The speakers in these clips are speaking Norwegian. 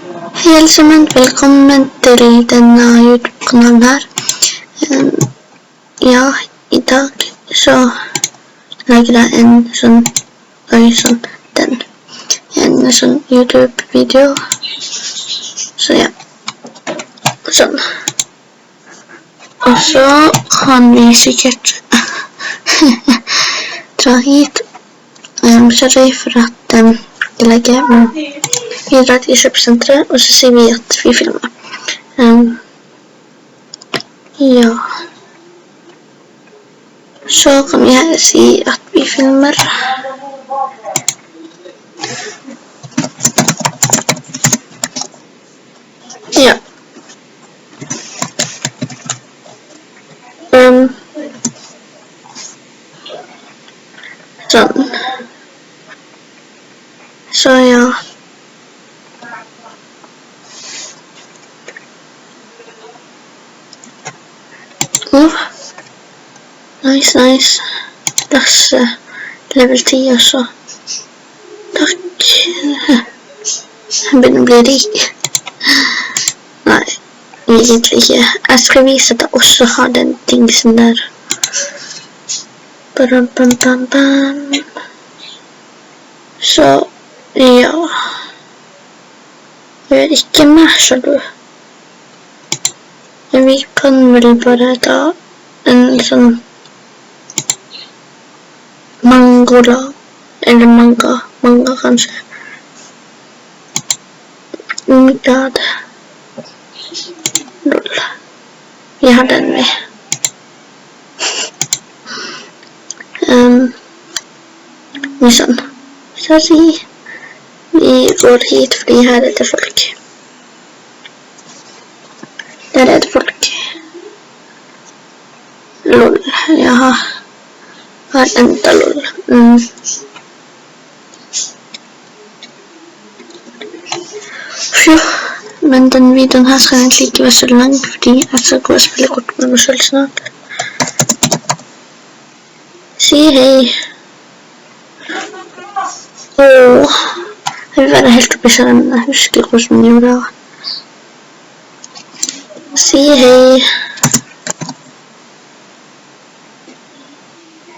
Hei alle sammen, velkommen til denne YouTube-kanalen her. Ja, i dag så lager jeg en sånn YouTube-video. Så ja, sånn. Og så kan vi sikkert dra hit. Sorry for at jeg legger, men vi drar til kjøpesenteret, og så sier vi at vi filmer. Ja. Så kan vi her si at vi filmer. Ja. Sånn. Så ja. Nice. Lasse, level 10 også. Takk. Jeg begynner å bli rik. Nei, egentlig ikke. Jeg skal vise at jeg også har den tingsen der. Så, ja. Gjør ikke meg sjalu. Men vi kan vel bare ta en sånn mangola, eller manga kanskje. Oh my god. Lol. Vi har den med. Sånn. Så vi går hit fordi her er det folk. Der er det folk. Lol. Jaha. Her enda lol. Men den videoen her skal egentlig ikke være så lang, fordi jeg skal gå og spille kort med meg selv snart. Si hei. Jeg vil være helt oppi skjermen, jeg husker hvordan jeg gjorde det. Si hei.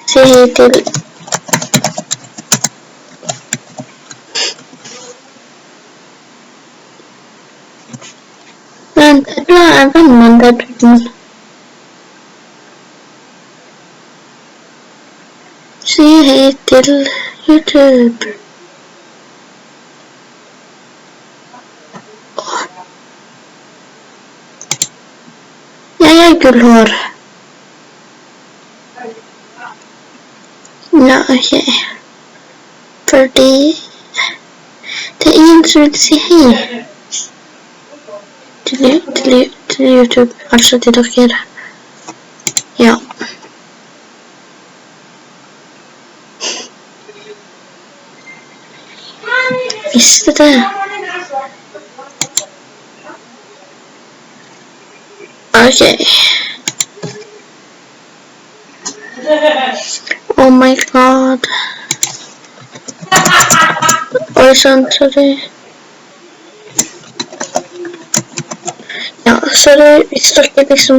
Si hei til... Men jeg er vennen der uten. Si hei til YouTube. Jeg er gullhår. Ja, ok. Fordi det er ingen som vil si hei til YouTube, altså til dere. Ja. Visste det. Ok. Oh my god. Oi, sånn, sorry. Ja, sorry, hvis dere liksom...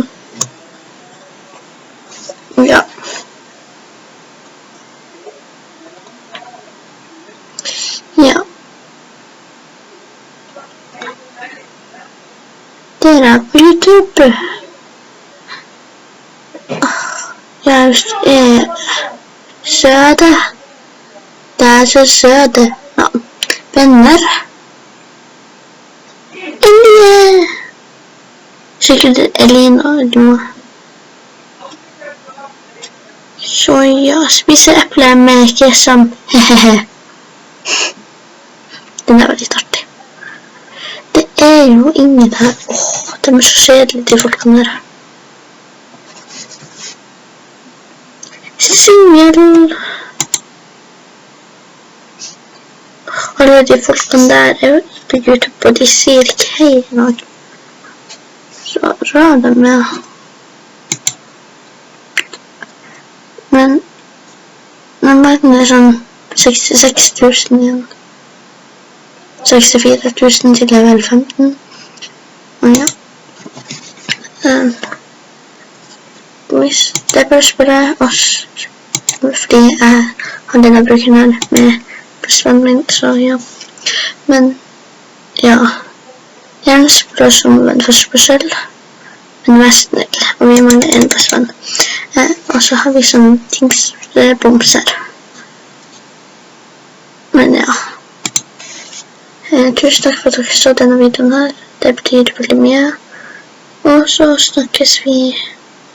Ja. Ja. Dere er på YouTube. Jeg er søte. Det er så søte. Ja. Venner. Elie. Sikkert Elina eller noe. Så ja, spise eple med kesam. Den er veldig artig. Det er jo ingen her. Det er så kjedelig de folkene der. Singel. Alle de folkene der er på YouTube, og de sier ikke hei nå. Så rør de med. Men verden er sånn 66 000 igjen. 64 000 til level 15. Og ja. Det er bare å spørre oss, fordi jeg har denne bruken her med bestevennen min, så ja. Men ja, gjerne spør oss om en første spørsel, men mest snill, og vi mangler en bestevenn. Og så har vi sånne ting som bomser. Men ja. Tusen takk for at dere så denne videoen her. Det betyr veldig mye. Og så snakkes vi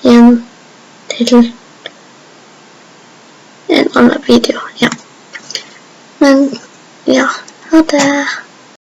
igjen til en annen video.